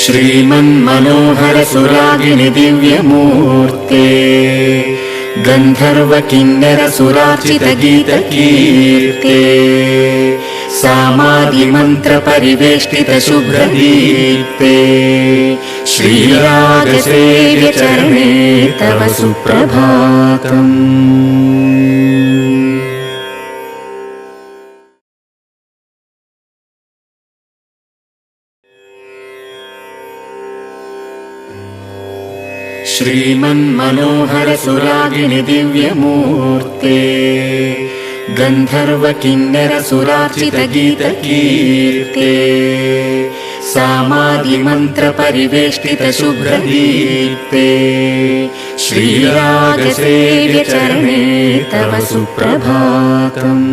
श्रीमन्मनोहर सुरागिनि दिव्यमूर्ते गन्धर्व किन्नर सुरार्चित गीतकीर्ते सामादिमन्त्र परिवेष्टित शुभ्रदीप्ते श्रीरागसेव्य चरणे तव सुप्रभातम्। श्रीमन्मनोहर सुरागिनि दिव्यमूर्ते गन्धर्व किन्नर सुरार्चित गीतकीर्ते सामादिमन्त्र परिवेष्टित शुभ्रदीप्ते श्रीरागसेव्य चरणे तव सुप्रभातम्।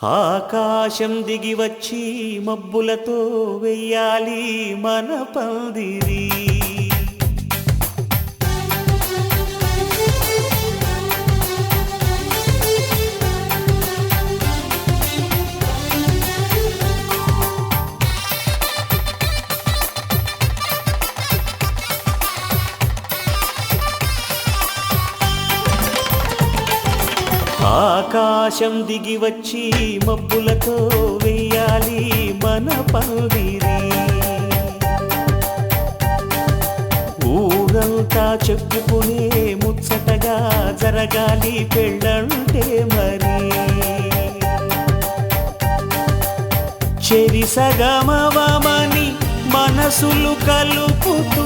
ఆకాశం దిగి వచ్చి మబ్బులతో వెయ్యాలి మన పందిరి. ఆకాశం దిగి వచ్చి మబ్బులతో వెయ్యాలి మన పందిరి. ఊరంతా చెప్పుకునే ముచ్చటగా జరగాలి పెళ్ళంటే మరి. చెరిసగమవమని మనసులు కలుపుతూ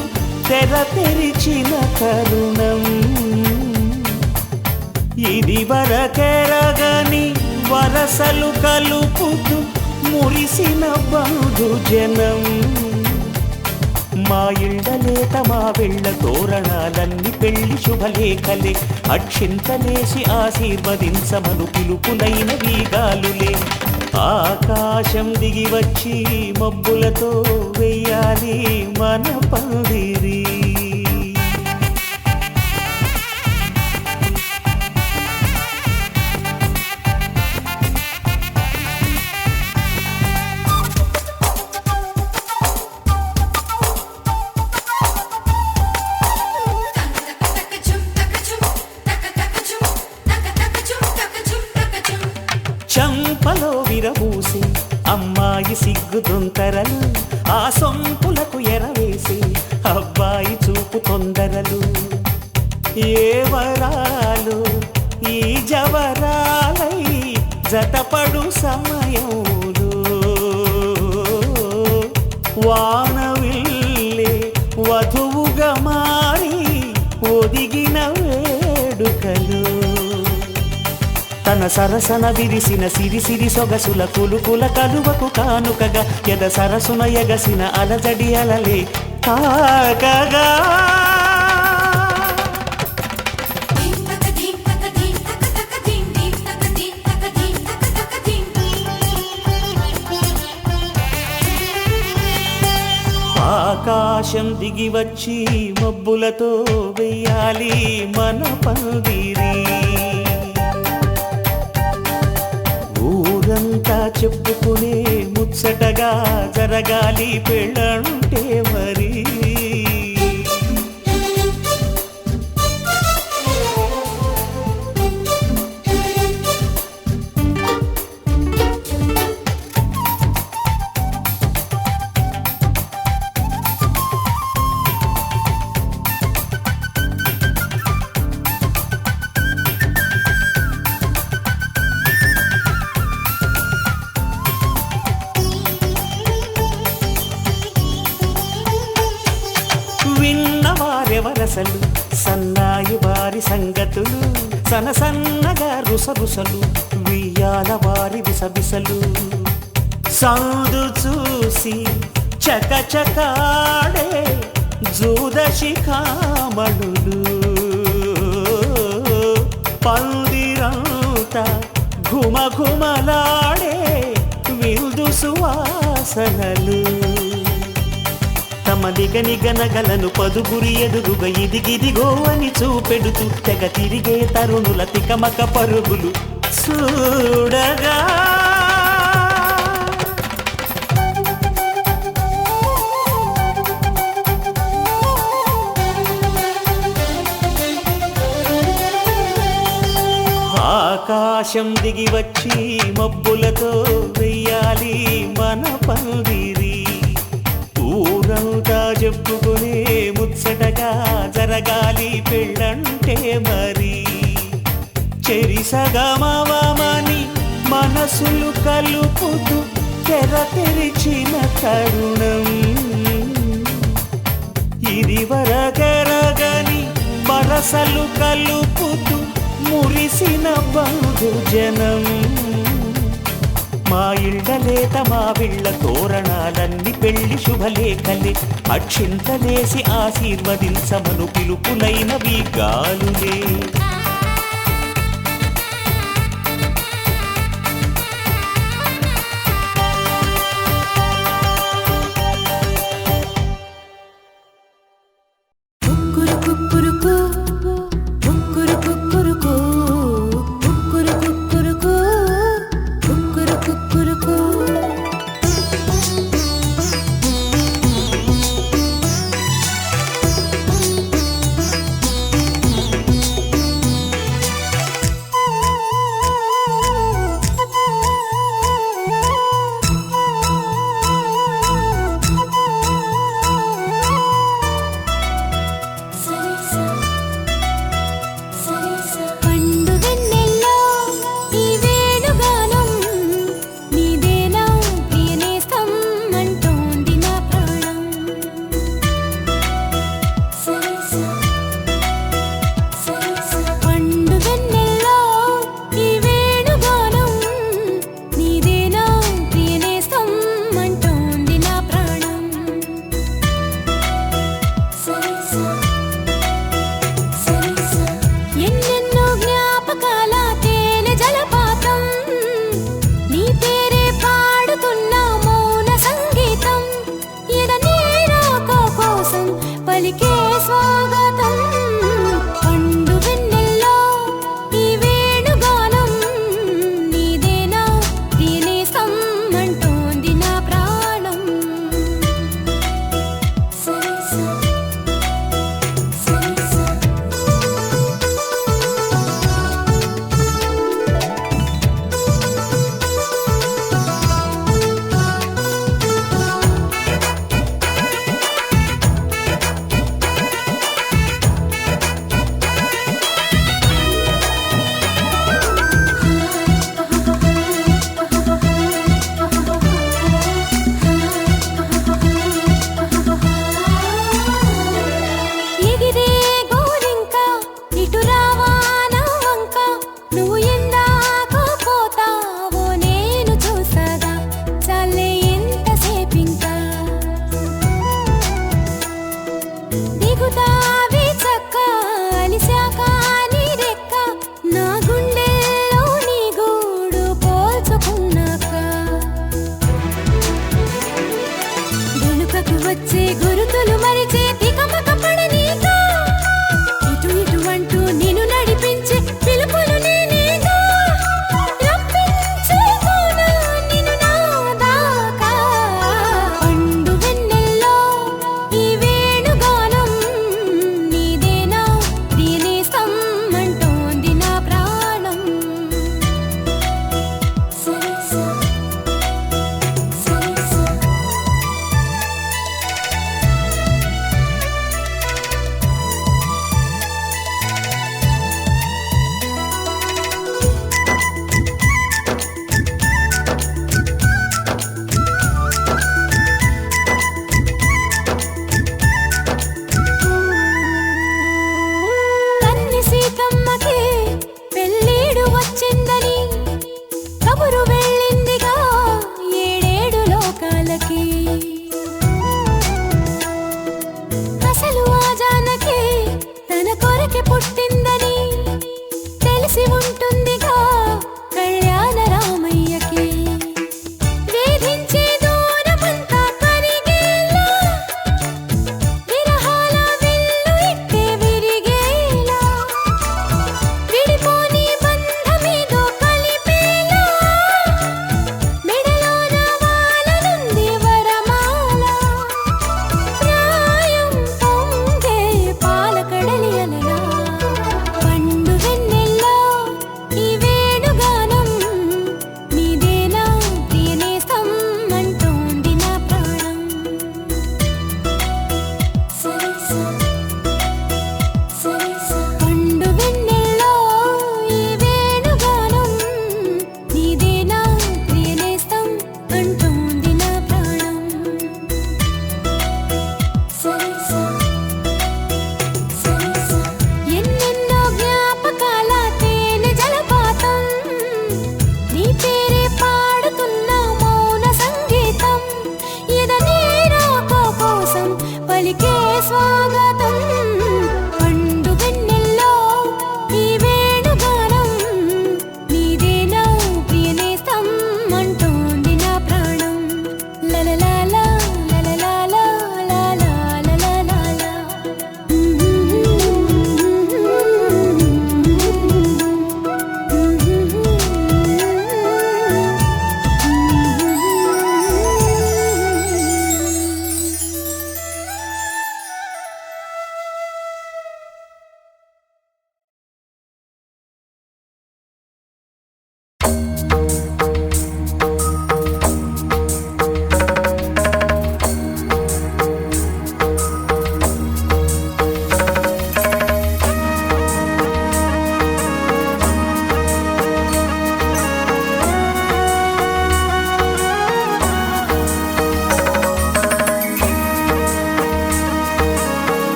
తెర తెరిచిన తరుణం. ఇది వరకెరగని వరసలు కలుపుతూ మురిసిన బంధుజనం. మా ఇళ్ళలేత మా వెళ్ళ తోరణాలన్నీ పెళ్లి శుభలేఖలే. అక్షింతలేసి ఆశీర్వదించమను పిలుపులైన వీగాలులే. ఆకాశం దిగి వచ్చి మబ్బులతో వెయ్యాలి మన పందిరి. చంపలో విరబూసి అమ్మాయి సిగ్గుదొంతరలు, ఆ సొంపులకు ఎరవేసి అబ్బాయి చూపు తొందరలు. ఏ వరాలు ఈ జవరాలై జతపడు సమయంలో, వానవిల్లే వధువుగా మారి ఒదిగిన వేడుకలు. తన సరసన విరిసిన సిరిసిరి సొగసుల కులుకుల కలువకు కానుకగా ఎద సరసున ఎగసిన అలజడి అలలే తాకగా. ఆకాశం దిగి వచ్చి మబ్బులతో వెయ్యాలి మన పందిరి. ఊరంతా చెప్పుకునే ముచ్చటగా జరగాలి పెళ్ళంటే మరి. విన్నవారెవరసలు సన్నాయి వారి సంగతులు, సనసన్నగా రుసరుసలు వియ్యాల వారి విసవిసలు. సందు చూసి చకచకాడే జూదశిఖామణులు, పందిరంతా ఘుమఘుమలాడే విందు సువాసనలు. తమ నిగనిగనగలను పదుగురి ఎదురుగా ఇదిగిదిగో అని చూపెడుతూ తెగ తిరిగే తరుణుల తికమక పరుగులు చూడగా. ఆకాశం దిగి వచ్చి మబ్బులతో వెయ్యాలి మన పందిరి. ఊరంతా చెప్పుకునే ముచ్చటగా జరగాలి పెళ్ళంటే మరి. చెరిసగమవమని మనసులు కలుపుతూ తెర తెరిచిన తరుణం. ఇది వరకెరగని వరసలు కలుపుతూ మురిసిన బంధుజనం. మా ఇళ్ళలేత మా వీళ్ళ తోరణాలన్నీ పెళ్లి శుభలేఖలే. అక్షింతలేసి ఆశీర్వదించమను పిలుపులైనవి గాలులే.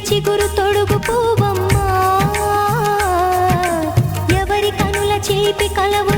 చిగురు తొడుగు పూవమ్మా ఎవరి కనుల చిలిపి కలవు